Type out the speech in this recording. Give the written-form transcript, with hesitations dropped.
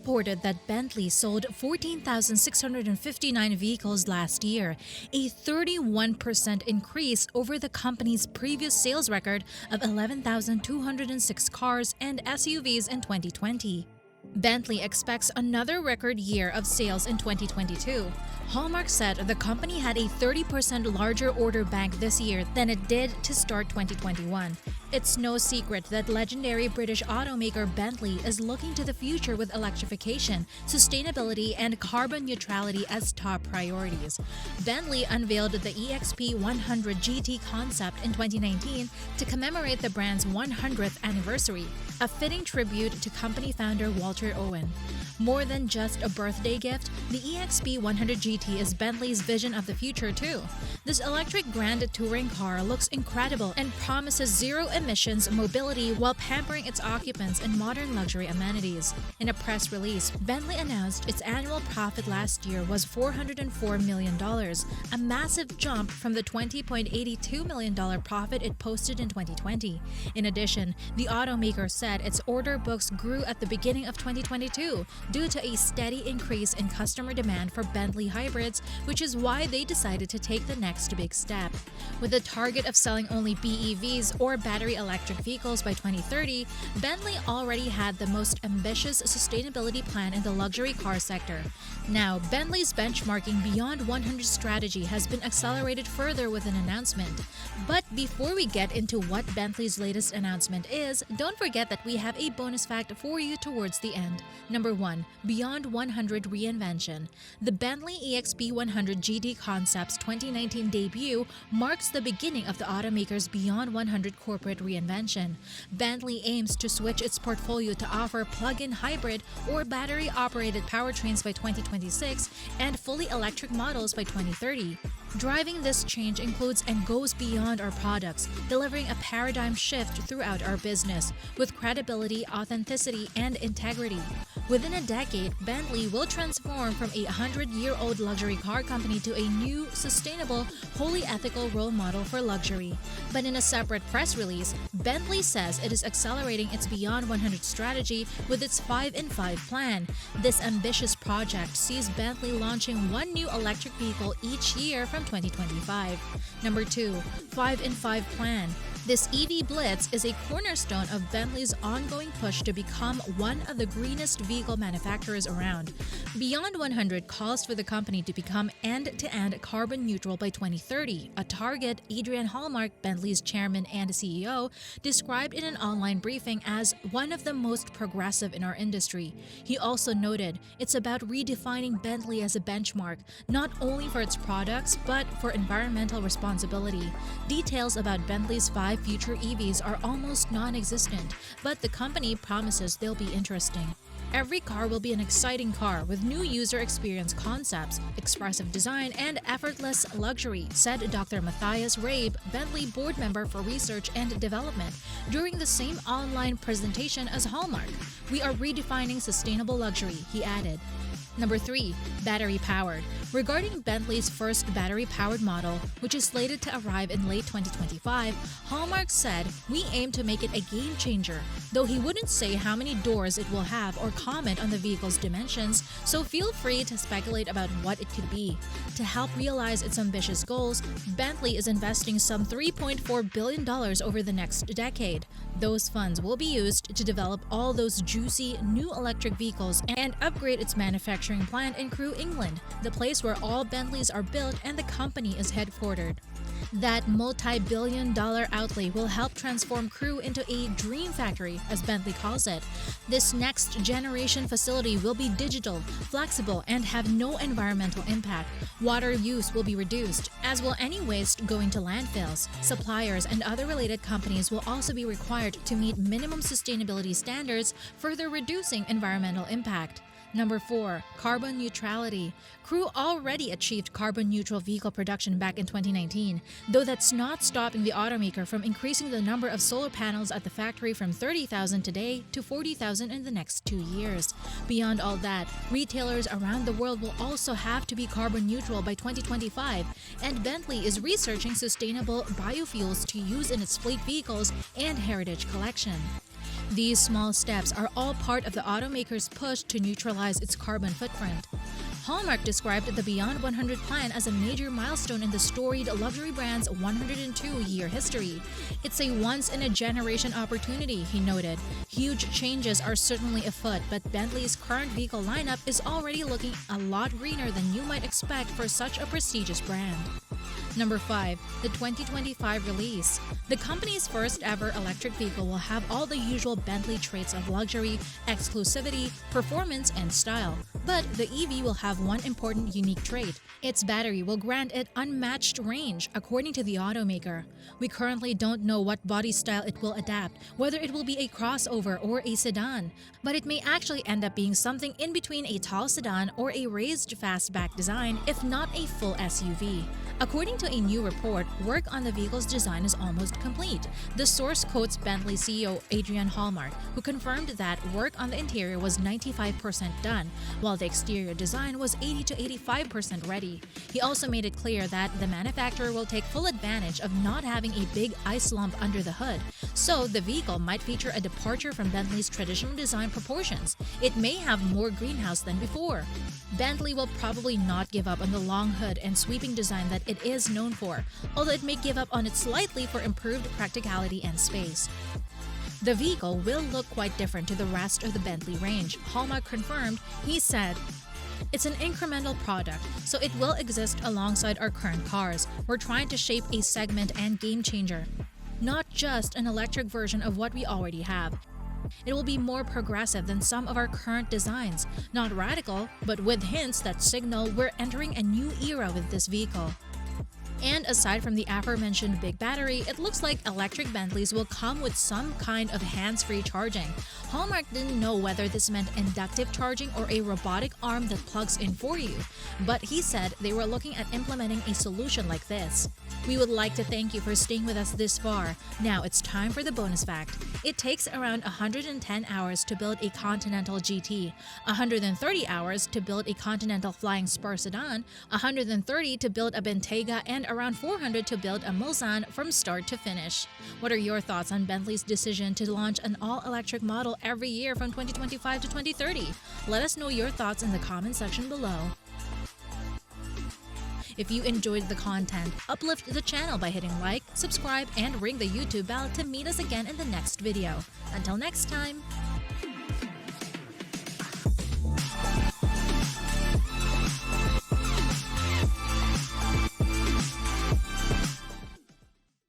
reported that Bentley sold 14,659 vehicles last year, a 31% increase over the company's previous sales record of 11,206 cars and SUVs in 2020. Bentley expects another record year of sales in 2022. Hallmark said the company had a 30% larger order bank this year than it did to start 2021. It's no secret that legendary British automaker Bentley is looking to the future with electrification, sustainability, and carbon neutrality as top priorities. Bentley unveiled the EXP100 GT concept in 2019 to commemorate the brand's 100th anniversary, a fitting tribute to company founder Walter Owen. More than just a birthday gift, the EXP100 GT is Bentley's vision of the future too. This electric grand touring car looks incredible and promises zero-emissions mobility while pampering its occupants in modern luxury amenities. In a press release, Bentley announced its annual profit last year was $404 million, a massive jump from the $20.82 million profit it posted in 2020. In addition, the automaker said its order books grew at the beginning of 2022 due to a steady increase in customer demand for Bentley hybrids, which is why they decided to take the next big step. With a target of selling only BEVs or battery electric vehicles by 2030, Bentley already had the most ambitious sustainability plan in the luxury car sector. Now, Bentley's benchmarking Beyond 100 strategy has been accelerated further with an announcement. But before we get into what Bentley's latest announcement is, don't forget that we have a bonus fact for you towards the end. Number 1. Beyond 100 reinvention. The Bentley EXP100 GT Concept's 2019 debut marks the beginning of the automaker's Beyond 100 corporate reinvention. Bentley aims to switch its portfolio to offer plug-in hybrid or battery-operated powertrains by 2026 and fully electric models by 2030. Driving this change includes and goes beyond our products, delivering a paradigm shift throughout our business with credibility, authenticity, and integrity. Within a decade, Bentley will transform from a 100-year-old luxury car company to a new, sustainable, wholly ethical role model for luxury. But in a separate press release, Bentley says it is accelerating its Beyond 100 strategy with its 5-in-5 plan. This ambitious project sees Bentley launching one new electric vehicle each year from 2025. Number 2. 5-in-5 plan. This EV Blitz is a cornerstone of Bentley's ongoing push to become one of the greenest vehicle manufacturers around. Beyond 100 calls for the company to become end-to-end carbon neutral by 2030, a target Adrian Hallmark, Bentley's chairman and CEO, described in an online briefing as one of the most progressive in our industry. He also noted it's about redefining Bentley as a benchmark, not only for its products but for environmental responsibility. Details about Bentley's 5 future EVs are almost non-existent, but the company promises they'll be interesting. Every car will be an exciting car with new user experience concepts, expressive design, and effortless luxury, said Dr. Matthias Rabe, Bentley board member for research and development, during the same online presentation as Hallmark. We are redefining sustainable luxury, he added. Number 3. Battery-powered. Regarding Bentley's first battery-powered model, which is slated to arrive in late 2025, Hallmark said, "We aim to make it a game-changer," though he wouldn't say how many doors it will have or comment on the vehicle's dimensions, so feel free to speculate about what it could be. To help realize its ambitious goals, Bentley is investing some $3.4 billion over the next decade. Those funds will be used to develop all those juicy new electric vehicles and upgrade its manufacturing plant in Crewe, England, the place where all Bentleys are built and the company is headquartered. That multi-billion-dollar outlay will help transform Crewe into a dream factory, as Bentley calls it. This next-generation facility will be digital, flexible, and have no environmental impact. Water use will be reduced, as will any waste going to landfills. Suppliers and other related companies will also be required to meet minimum sustainability standards, further reducing environmental impact. Number 4. Carbon neutrality. Crewe already achieved carbon-neutral vehicle production back in 2019, though that's not stopping the automaker from increasing the number of solar panels at the factory from 30,000 today to 40,000 in the next 2 years. Beyond all that, retailers around the world will also have to be carbon-neutral by 2025, and Bentley is researching sustainable biofuels to use in its fleet vehicles and heritage collection. These small steps are all part of the automaker's push to neutralize its carbon footprint. Hallmark described the Beyond 100 plan as a major milestone in the storied luxury brand's 102-year history. It's a once-in-a-generation opportunity, he noted. Huge changes are certainly afoot, but Bentley's current vehicle lineup is already looking a lot greener than you might expect for such a prestigious brand. Number 5. The 2025 release. The company's first ever electric vehicle will have all the usual Bentley traits of luxury, exclusivity, performance, and style. But the EV will have one important unique trait. Its battery will grant it unmatched range, according to the automaker. We currently don't know what body style it will adapt, whether it will be a crossover or a sedan, but it may actually end up being something in between a tall sedan or a raised fastback design, if not a full SUV. According to a new report, work on the vehicle's design is almost complete. The source quotes Bentley CEO Adrian Hallmark, who confirmed that work on the interior was 95% done, while the exterior design was 80 to 85% ready. He also made it clear that the manufacturer will take full advantage of not having a big ice lump under the hood, so the vehicle might feature a departure from Bentley's traditional design proportions. It may have more greenhouse than before. Bentley will probably not give up on the long hood and sweeping design that it is known for, although it may give up on it slightly for improved practicality and space. The vehicle will look quite different to the rest of the Bentley range, Hallmark confirmed. He said, "It's an incremental product, so it will exist alongside our current cars. We're trying to shape a segment and game changer, not just an electric version of what we already have. It will be more progressive than some of our current designs, not radical, but with hints that signal we're entering a new era with this vehicle." And aside from the aforementioned big battery, it looks like electric Bentleys will come with some kind of hands-free charging. Hallmark didn't know whether this meant inductive charging or a robotic arm that plugs in for you, but he said they were looking at implementing a solution like this. "We would like to thank you for staying with us this far. Now it's time for the bonus fact. It takes around 110 hours to build a Continental GT, 130 hours to build a Continental Flying Spur sedan, 130 to build a Bentayga, and around 400 to build a mulsanne from start to finish." What are your thoughts on Bentley's decision to launch an all-electric model every year from 2025 to 2030? Let us know your thoughts in the comment section below. If you enjoyed the content, uplift the channel by hitting like, subscribe, and ring the YouTube bell to meet us again in the next video. Until next time!